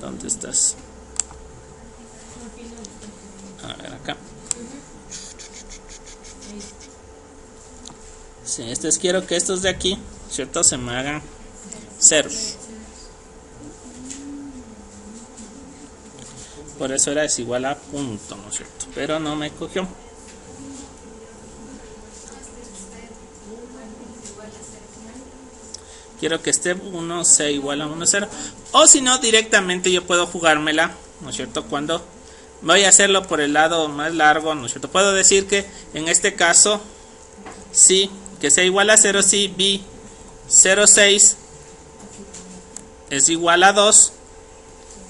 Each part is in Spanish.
¿Dónde estás? A ver, acá. Sí, quiero que estos de aquí, ¿cierto? Se me hagan ceros. Por eso era desigual a punto, ¿no es cierto? Pero no me cogió. Quiero que este 1 sea igual a 1, 0. O si no, directamente yo puedo jugármela, ¿no es cierto? Cuando voy a hacerlo por el lado más largo, ¿no es cierto? Puedo decir que en este caso, sí, que sea igual a 0, si B 0,6 es igual a 2,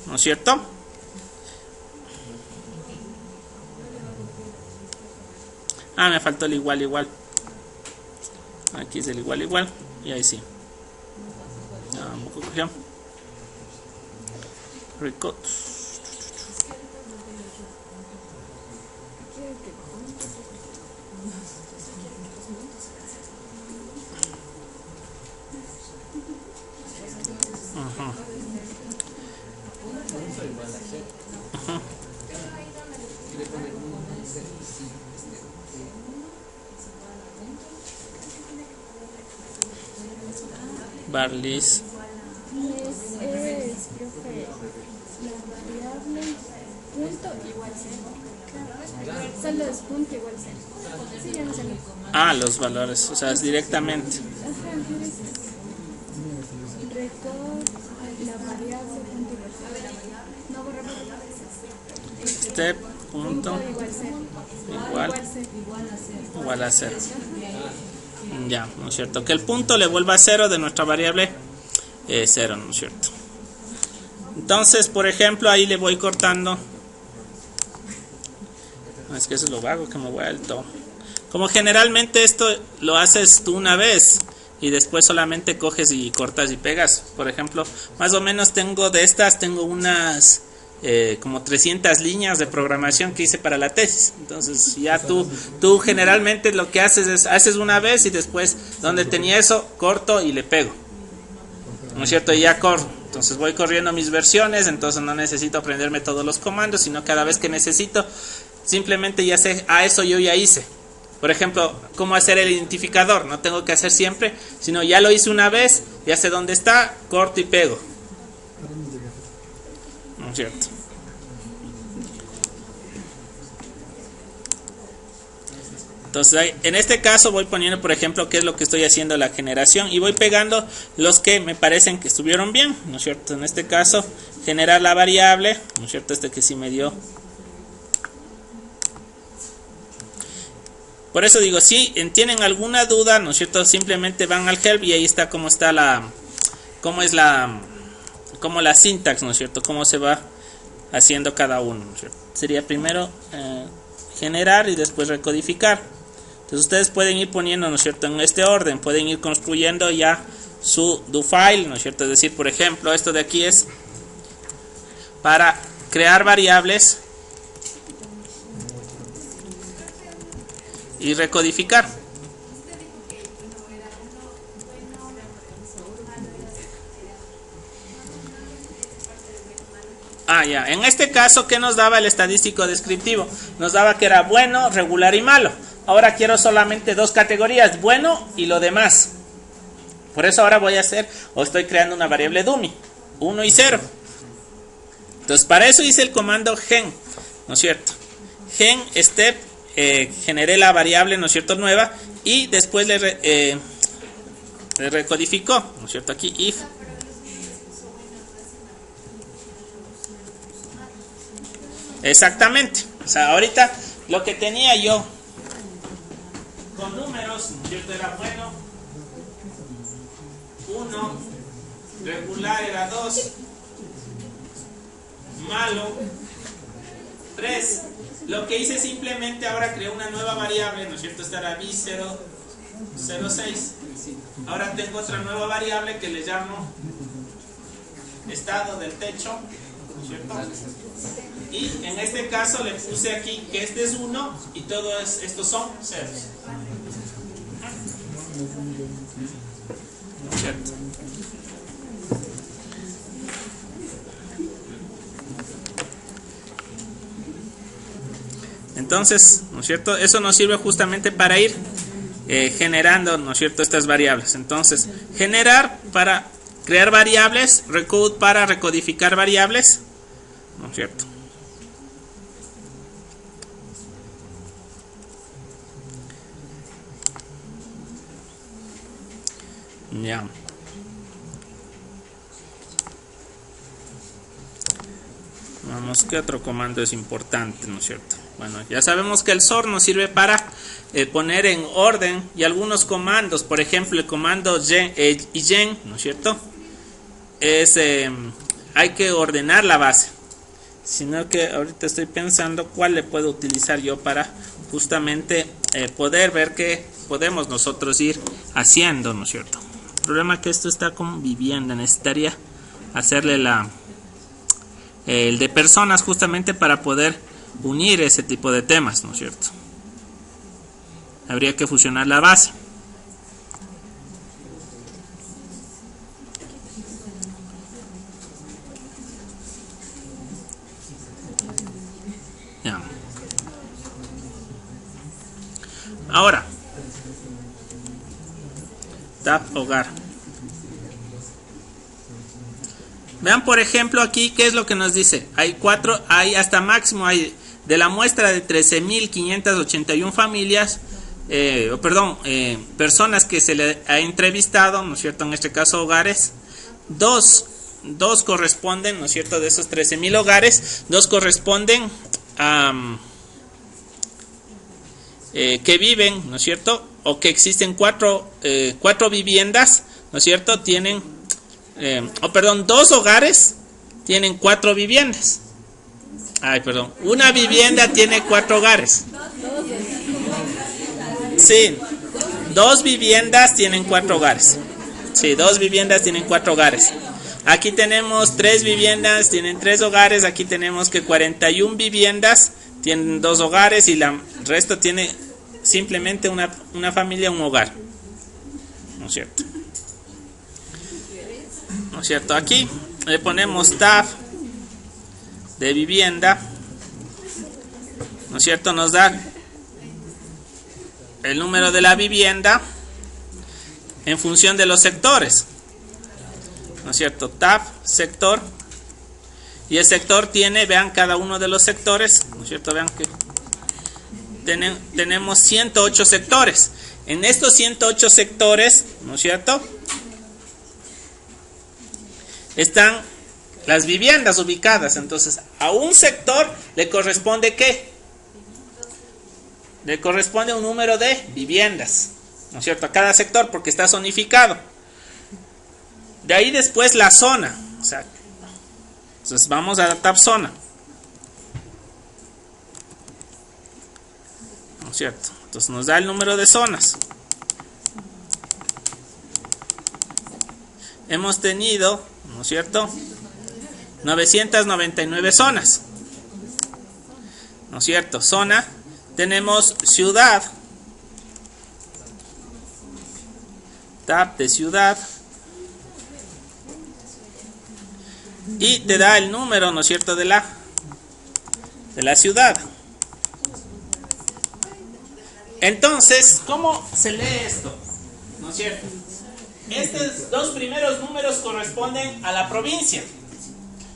¿no es cierto? Ah, me faltó el igual. Aquí es el igual. Y ahí sí. Record. Barlis. Profe, la variable punto igual 0. Solo es punto igual 0. Sí, ya no salió. Ah, los valores, o sea, es directamente. Record la variable punto igual 0. No, Step punto igual a 0. Ya, ¿no es cierto? Que el punto le vuelva a 0 de nuestra variable 0, ¿no es cierto? Entonces, por ejemplo, ahí le voy cortando. Es que eso es lo vago que me he vuelto. Como generalmente esto lo haces tú una vez y después solamente coges y cortas y pegas. Por ejemplo, más o menos tengo unas como 300 líneas de programación que hice para la tesis. Entonces ya tú generalmente lo que haces una vez y después donde tenía eso corto y le pego, ¿no es cierto? Y ya corro. Entonces voy corriendo mis versiones, entonces no necesito aprenderme todos los comandos, sino cada vez que necesito simplemente ya sé, eso yo ya hice. Por ejemplo, cómo hacer el identificador, no tengo que hacer siempre, sino ya lo hice una vez, ya sé dónde está, corto y pego, ¿no es cierto? Entonces en este caso voy poniendo, por ejemplo, qué es lo que estoy haciendo la generación y voy pegando los que me parecen que estuvieron bien, ¿no es cierto? En este caso generar la variable, ¿no es cierto? Que sí me dio. Por eso digo, si tienen alguna duda, ¿no es cierto? Simplemente van al help y ahí está cómo es la sintax, ¿no es cierto? Cómo se va haciendo cada uno, ¿no es cierto? Sería primero generar y después recodificar. Entonces ustedes pueden ir poniendo, ¿no es cierto? En este orden, pueden ir construyendo ya su do file, ¿no es cierto? Es decir, por ejemplo, esto de aquí es para crear variables y recodificar. Ya. En este caso, ¿qué nos daba el estadístico descriptivo? Nos daba que era bueno, regular y malo. Ahora quiero solamente dos categorías, bueno y lo demás. Por eso ahora estoy creando una variable dummy, 1 y 0. Entonces, para eso hice el comando gen, ¿no es cierto? Gen step, generé la variable, ¿no es cierto?, nueva, y después le recodificó, ¿no es cierto? Aquí if. Exactamente. O sea, ahorita lo que tenía yo con números, ¿no es cierto?, era bueno, 1, regular era 2, malo 3. Lo que hice simplemente ahora creé una nueva variable, ¿no es cierto? Esta era B006. Ahora tengo otra nueva variable que le llamo estado del techo, ¿no es cierto? Y en este caso le puse aquí que este es 1 y todos estos son ceros, ¿no es cierto? Entonces, ¿no es cierto? Eso nos sirve justamente para ir generando, ¿no es cierto?, estas variables. Entonces, generar para crear variables, recode para recodificar variables, ¿no es cierto? Ya. Vamos, ¿qué otro comando es importante, no es cierto? Bueno, ya sabemos que el sort nos sirve para poner en orden, y algunos comandos, por ejemplo, el comando gen, ¿no es cierto? Es, hay que ordenar la base. Sino que ahorita estoy pensando cuál le puedo utilizar yo para justamente poder ver qué podemos nosotros ir haciendo, ¿no es cierto? El problema es que esto está con vivienda, necesitaría hacerle el de personas justamente para poder unir ese tipo de temas, ¿no es cierto? Habría que fusionar la base. Ya. Ahora, tab hogar. Vean, por ejemplo, aquí qué es lo que nos dice. Hay hasta máximo, hay de la muestra de 13.581 familias, personas que se le ha entrevistado, ¿no es cierto? En este caso, hogares. Dos corresponden, ¿no es cierto? De esos 13.000 hogares, 2 corresponden a que viven, ¿no es cierto? O que existen 4 viviendas, ¿no es cierto? Tienen 2 hogares tienen 4 viviendas. Una vivienda tiene 4 hogares. Sí, 2 viviendas tienen 4 hogares. Sí, 2 viviendas tienen 4 hogares. Aquí tenemos 3 viviendas, tienen 3 hogares. Aquí tenemos que 41 viviendas tienen 2 hogares y el resto tiene simplemente una familia, un hogar. ¿No es cierto? ¿No es cierto? Aquí le ponemos tab de vivienda, ¿no es cierto? Nos da el número de la vivienda en función de los sectores, ¿no es cierto? Tab sector, y el sector tiene, vean cada uno de los sectores, ¿no es cierto? Vean que tenemos 108 sectores. En estos 108 sectores, ¿no es cierto?, están las viviendas ubicadas. Entonces, a un sector le corresponde ¿qué? Le corresponde un número de viviendas, ¿no es cierto? A cada sector, porque está zonificado. De ahí después la zona. O sea, entonces vamos a la tab zona, ¿no es cierto? Entonces nos da el número de zonas. Hemos tenido, ¿no es cierto?, 999 zonas, ¿no es cierto? Zona, tenemos ciudad, tab de ciudad, y te da el número, ¿no es cierto?, de la ciudad. Entonces, ¿cómo se lee esto? ¿No es cierto? Estos 2 primeros números corresponden a la provincia,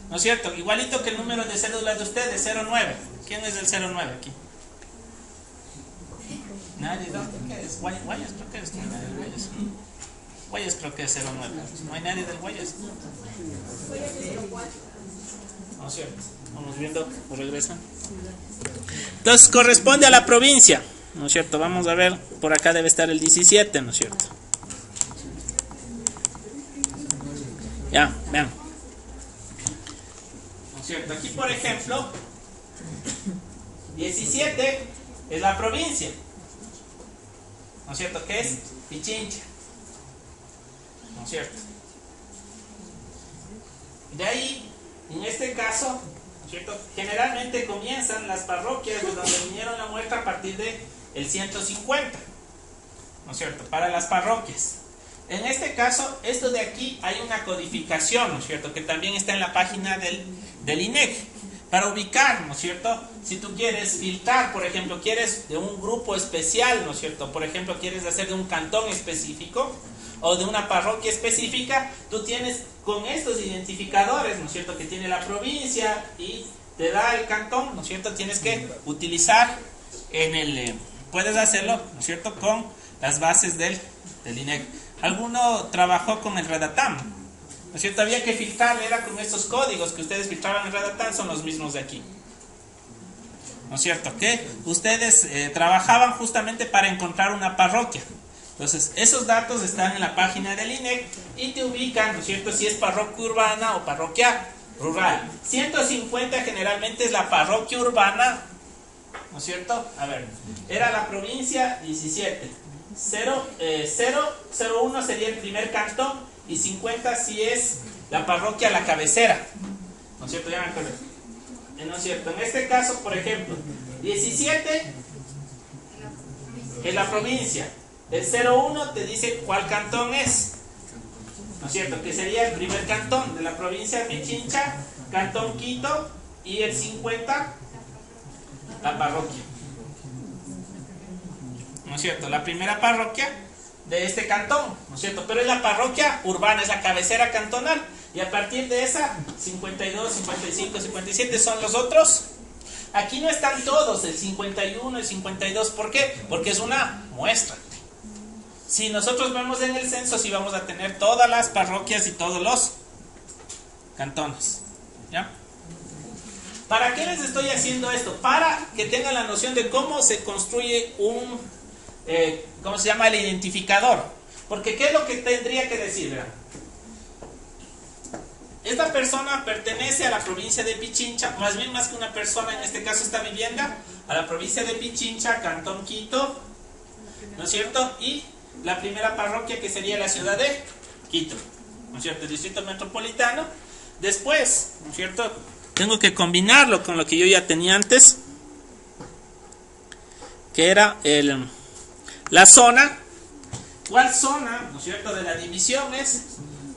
¿no es cierto? Igualito que el número de cédula de ustedes, 09. ¿Quién es el 09 aquí? Nadie. ¿Qué es? Guayas, creo que es. Guayas creo que es 09. ¿No hay nadie del Guayas? ¿No es cierto? Vamos viendo, ¿o regresan? Entonces corresponde a la provincia, ¿no es cierto? Vamos a ver, por acá debe estar el 17, ¿no es cierto? Ya, vean. ¿No es cierto? Aquí, por ejemplo, 17 es la provincia, ¿no es cierto? ¿Qué es? Pichincha, ¿no es cierto? De ahí, en este caso, ¿no es cierto?, generalmente comienzan las parroquias de donde vinieron la muestra a partir de el 150, ¿no es cierto?, para las parroquias. En este caso, esto de aquí hay una codificación, ¿no es cierto?, que también está en la página del INEC. para ubicar, ¿no es cierto? Si tú quieres filtrar, por ejemplo, quieres de un grupo especial, ¿no es cierto? Por ejemplo, quieres hacer de un cantón específico o de una parroquia específica, tú tienes con estos identificadores, ¿no es cierto? Que tiene la provincia y te da el cantón, ¿no es cierto? Tienes que utilizar puedes hacerlo, ¿no es cierto? Con las bases del INEC. ¿Alguno trabajó con el Redatam? ¿No es cierto? Había que filtrar, era con estos códigos que ustedes filtraban en Redatam, son los mismos de aquí. ¿No es cierto? Que ustedes trabajaban justamente para encontrar una parroquia. Entonces, esos datos están en la página del INEC y te ubican, ¿no es cierto? Si es parroquia urbana o parroquia rural. 150 generalmente es la parroquia urbana, ¿no es cierto? A ver, era la provincia 17. 001 sería el primer cantón y 50 si es la parroquia la cabecera, ¿no es cierto? Ya me acuerdo. ¿No es cierto? En este caso, por ejemplo, 17 es la provincia. El 01 te dice cuál cantón es, ¿no es cierto? Que sería el primer cantón de la provincia de Pichincha, Cantón Quito, y el 50 la parroquia, ¿no es cierto? La primera parroquia de este cantón, ¿no es cierto? Pero es la parroquia urbana, es la cabecera cantonal, y a partir de esa 52, 55, 57 son los otros. Aquí no están todos, el 51, el 52, ¿por qué? Porque es una muestra. Si nosotros vemos en el censo, sí vamos a tener todas las parroquias y todos los cantones, ¿ya? ¿Para qué les estoy haciendo esto? Para que tengan la noción de cómo se construye un, ¿cómo se llama? El identificador. Porque ¿qué es lo que tendría que decir? ¿Verdad? Esta persona pertenece a la provincia de Pichincha, más bien más que una persona, en este caso esta vivienda, a la provincia de Pichincha, Cantón Quito, ¿no es cierto? Y la primera parroquia que sería la ciudad de Quito, ¿no es cierto? El distrito metropolitano. Después, ¿no es cierto? Tengo que combinarlo con lo que yo ya tenía antes, que era la zona. ¿Cuál zona, no es cierto, de la división es?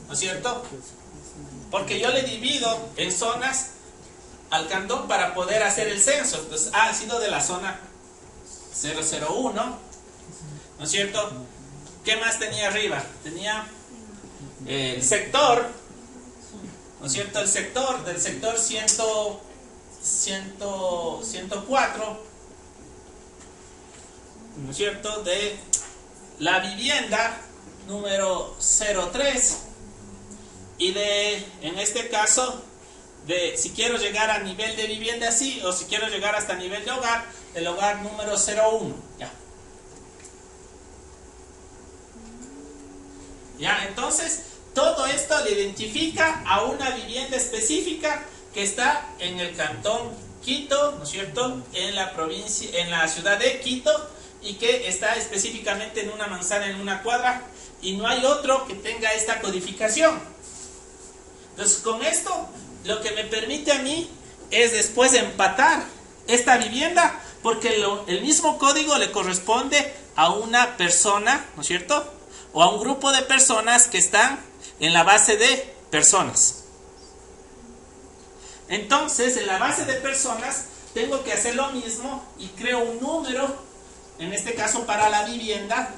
¿No es cierto? Porque yo le divido en zonas al cantón para poder hacer el censo. Entonces, ha sido de la zona 001, ¿no es cierto? ¿Qué más tenía arriba? Tenía el sector, ¿no es cierto? El sector, del sector 104, ¿no es cierto? De la vivienda número 03 y de, en este caso, de si quiero llegar a nivel de vivienda sí, o si quiero llegar hasta nivel de hogar, el hogar número 01, ya. Ya, entonces, todo esto le identifica a una vivienda específica que está en el cantón Quito, ¿no es cierto? En la provincia, en la ciudad de Quito, y que está específicamente en una manzana, en una cuadra, y no hay otro que tenga esta codificación. Entonces, con esto, lo que me permite a mí es después empatar esta vivienda, porque el mismo código le corresponde a una persona, ¿no es cierto? O a un grupo de personas que están en la base de personas. Entonces, en la base de personas, tengo que hacer lo mismo y creo un número, en este caso para la vivienda,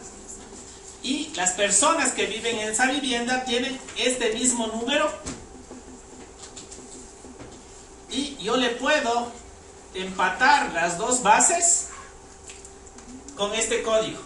y las personas que viven en esa vivienda tienen este mismo número, y yo le puedo empatar las dos bases con este código,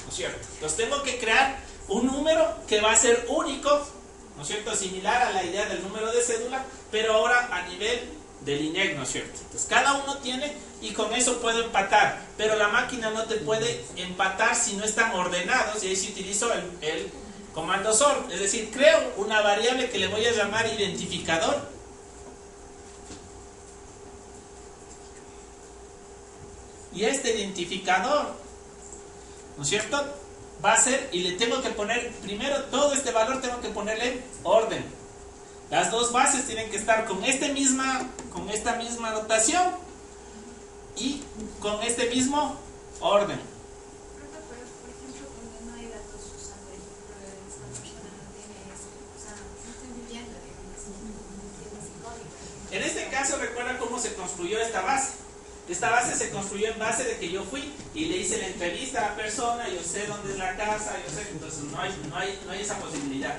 ¿no es cierto? Entonces tengo que crear un número que va a ser único, ¿no es cierto? Similar a la idea del número de cédula, pero ahora a nivel del INEC, ¿no es cierto? Entonces cada uno tiene, y con eso puedo empatar, pero la máquina no te puede empatar si no están ordenados, y ahí sí utilizo el comando sort, es decir, creo una variable que le voy a llamar identificador, y este identificador, ¿no es cierto?, va a ser, y le tengo que poner, primero todo este valor tengo que ponerle orden. Las dos bases tienen que estar con esta misma notación y con este mismo orden. Por ejemplo, cuando no hay datos usando esta persona no tiene, o sea, no estoy viviendo, digamos, no tiene ese código. caso recuerda cómo se construyó esta base. Esta base se construyó en base de que yo fui y le hice la entrevista a la persona, yo sé dónde es la casa, yo sé, entonces no hay esa posibilidad,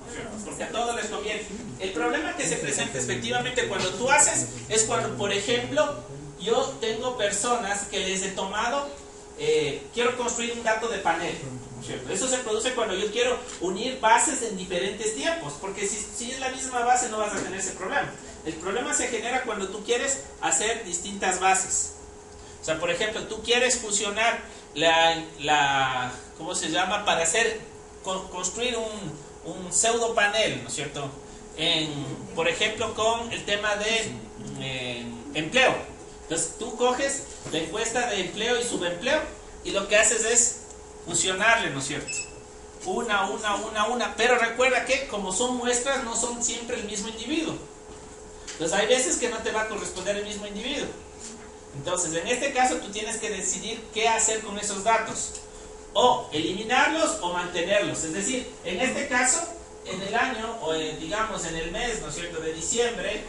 ¿no es cierto? Porque a todos les conviene. El problema que se presenta efectivamente cuando tú haces es cuando, por ejemplo, yo tengo personas que les he tomado, quiero construir un dato de panel, ¿no es cierto? Eso se produce cuando yo quiero unir bases en diferentes tiempos, porque si es la misma base no vas a tener ese problema. El problema se genera cuando tú quieres hacer distintas bases. O sea, por ejemplo, tú quieres fusionar ¿cómo se llama? Para construir un pseudo panel, ¿no es cierto? Por ejemplo, con el tema de empleo. Entonces, tú coges la encuesta de empleo y subempleo y lo que haces es fusionarle, ¿no es cierto? Una. Pero recuerda que como son muestras, no son siempre el mismo individuo. Entonces hay veces que no te va a corresponder el mismo individuo. Entonces en este caso tú tienes que decidir qué hacer con esos datos. O eliminarlos o mantenerlos. Es decir, en este caso, en el año, o digamos en el mes, ¿no es cierto?, de diciembre,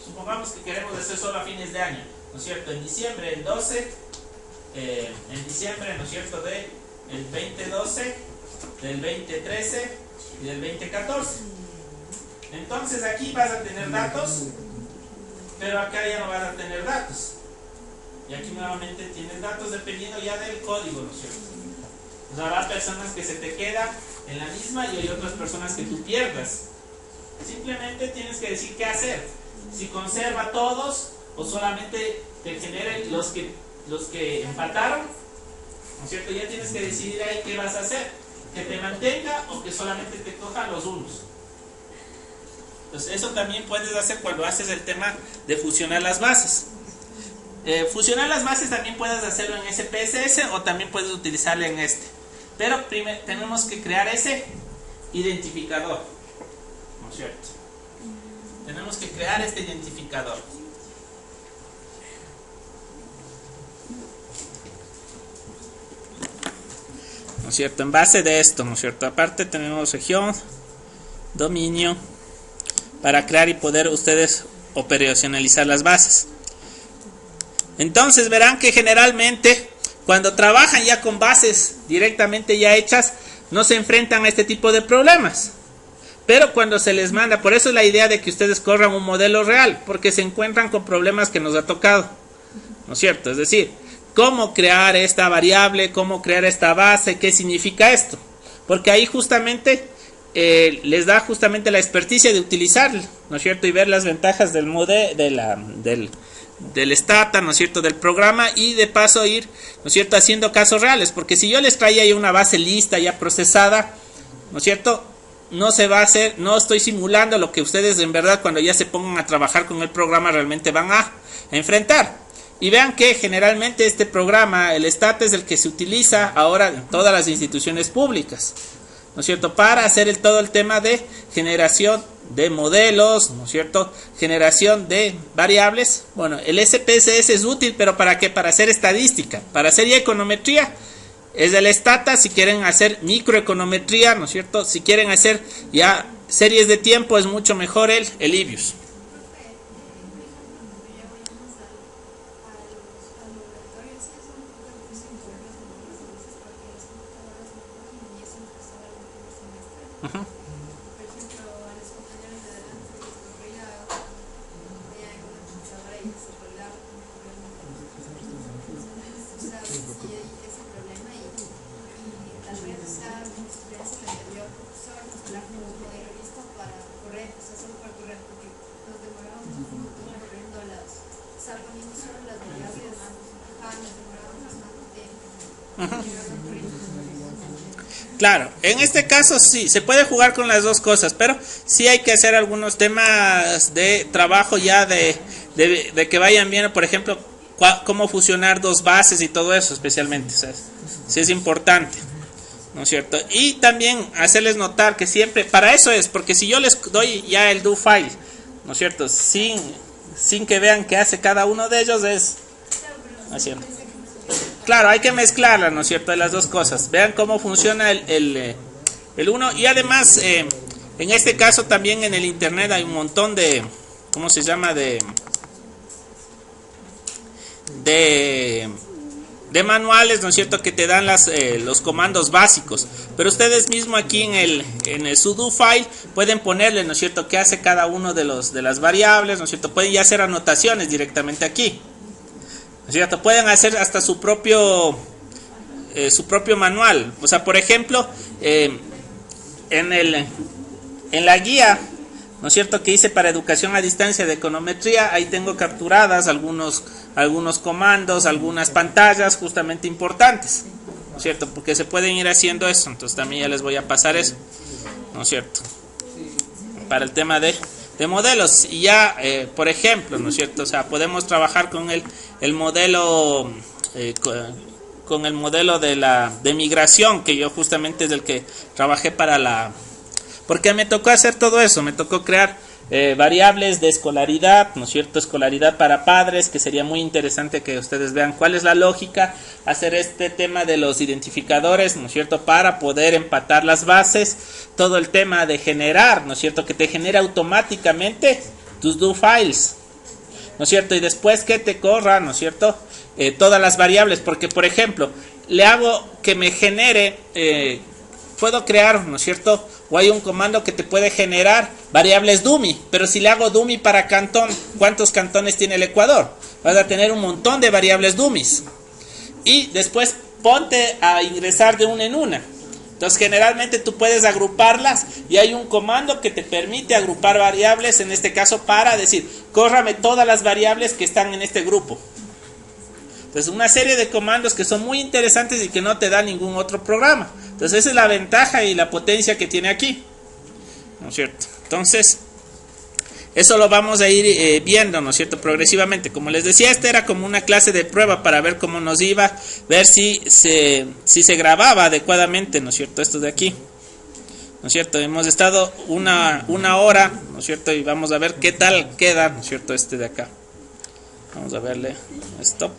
supongamos que queremos hacer solo a fines de año, ¿no es cierto? En diciembre el 12, en diciembre, ¿no es cierto?, del 2012, del 2013 y del 2014. Entonces aquí vas a tener datos, pero acá ya no vas a tener datos. Y aquí nuevamente tienes datos dependiendo ya del código, ¿no es cierto? O sea, habrá personas que se te quedan en la misma y hay otras personas que tú pierdas. Simplemente tienes que decir qué hacer. Si conserva todos o solamente te generen los que empataron, ¿no es cierto? Ya tienes que decidir ahí qué vas a hacer. Que te mantenga o que solamente te coja los unos. Entonces eso también puedes hacer cuando haces el tema de fusionar las bases. Fusionar las bases también puedes hacerlo en SPSS o también puedes utilizarlo en este. Pero primero tenemos que crear ese identificador, ¿no es cierto? Tenemos que crear este identificador. ¿No es cierto? En base de esto, ¿no es cierto? Aparte tenemos región, dominio, para crear y poder ustedes operacionalizar las bases. Entonces verán que generalmente cuando trabajan ya con bases directamente ya hechas, no se enfrentan a este tipo de problemas. Pero cuando se les manda, por eso es la idea de que ustedes corran un modelo real, porque se encuentran con problemas que nos ha tocado, ¿no es cierto? Es decir, cómo crear esta variable, cómo crear esta base, qué significa esto. Porque ahí justamente les da justamente la experticia de utilizarlo, ¿no es cierto? Y ver las ventajas del del Stata, ¿no es cierto? Del programa y de paso ir, ¿no es cierto?, haciendo casos reales. Porque si yo les traía ya una base lista, ya procesada, ¿no es cierto?, no se va a hacer, no estoy simulando lo que ustedes en verdad cuando ya se pongan a trabajar con el programa realmente van a enfrentar. Y vean que generalmente este programa, el Stata, es el que se utiliza ahora en todas las instituciones públicas, ¿no es cierto?, para hacer todo el tema de generación de modelos, ¿no es cierto?, generación de variables. Bueno, el SPSS es útil, pero ¿para qué? Para hacer estadística, para hacer ya econometría. Es el Stata si quieren hacer microeconometría, ¿no es cierto? Si quieren hacer ya series de tiempo es mucho mejor el IBIUS. Uh-huh. Claro, en este caso sí, se puede jugar con las dos cosas, pero sí hay que hacer algunos temas de trabajo ya de que vayan bien, por ejemplo, cómo fusionar dos bases y todo eso especialmente, ¿sabes? Sí es importante, ¿no es cierto? Y también hacerles notar que siempre, para eso es, porque si yo les doy ya el do file, ¿no es cierto?, sin que vean qué hace cada uno de ellos, es haciendo. Claro, hay que mezclarla, ¿no es cierto?, de las dos cosas. Vean cómo funciona el uno. Y además, en este caso también en el internet hay un montón de ¿cómo se llama? De manuales, ¿no es cierto?, que te dan los comandos básicos, pero ustedes mismos aquí en el sudo file pueden ponerle, ¿no es cierto?, qué hace cada uno de las variables, ¿no es cierto?, pueden ya hacer anotaciones directamente aquí, ¿no es cierto?, pueden hacer hasta su propio manual. O sea, por ejemplo, en la guía, ¿no es cierto?, que hice para educación a distancia de econometría, ahí tengo capturadas algunos comandos, algunas pantallas justamente importantes, ¿no es cierto?, porque se pueden ir haciendo eso. Entonces también ya les voy a pasar eso, ¿no es cierto?, para el tema de modelos. Y ya, por ejemplo, ¿no es cierto?, o sea, podemos trabajar con el modelo con el modelo de migración, que yo justamente es el que trabajé porque me tocó hacer todo eso, me tocó crear variables de escolaridad, ¿no es cierto?, escolaridad para padres, que sería muy interesante que ustedes vean cuál es la lógica, hacer este tema de los identificadores, ¿no es cierto?, para poder empatar las bases, todo el tema de generar, ¿no es cierto?, que te genera automáticamente tus do files, ¿no es cierto?, y después que te corra, ¿no es cierto?, todas las variables, porque por ejemplo, le hago que me genere, puedo crear, ¿no es cierto?, o hay un comando que te puede generar variables dummy, pero si le hago dummy para cantón, ¿cuántos cantones tiene el Ecuador? Vas a tener un montón de variables dummies, y después ponte a ingresar de una en una. Entonces generalmente tú puedes agruparlas y hay un comando que te permite agrupar variables, en este caso para decir, córrame todas las variables que están en este grupo. Entonces una serie de comandos que son muy interesantes y que no te da ningún otro programa. Entonces esa es la ventaja y la potencia que tiene aquí, ¿no es cierto? Entonces eso lo vamos a ir viendo, ¿no es cierto?, progresivamente. Como les decía, esta era como una clase de prueba para ver cómo nos iba, ver si se grababa adecuadamente, ¿no es cierto?, esto de aquí, ¿no es cierto? Hemos estado una hora, ¿no es cierto?, y vamos a ver qué tal queda, ¿no es cierto?, este de acá. Vamos a verle stop.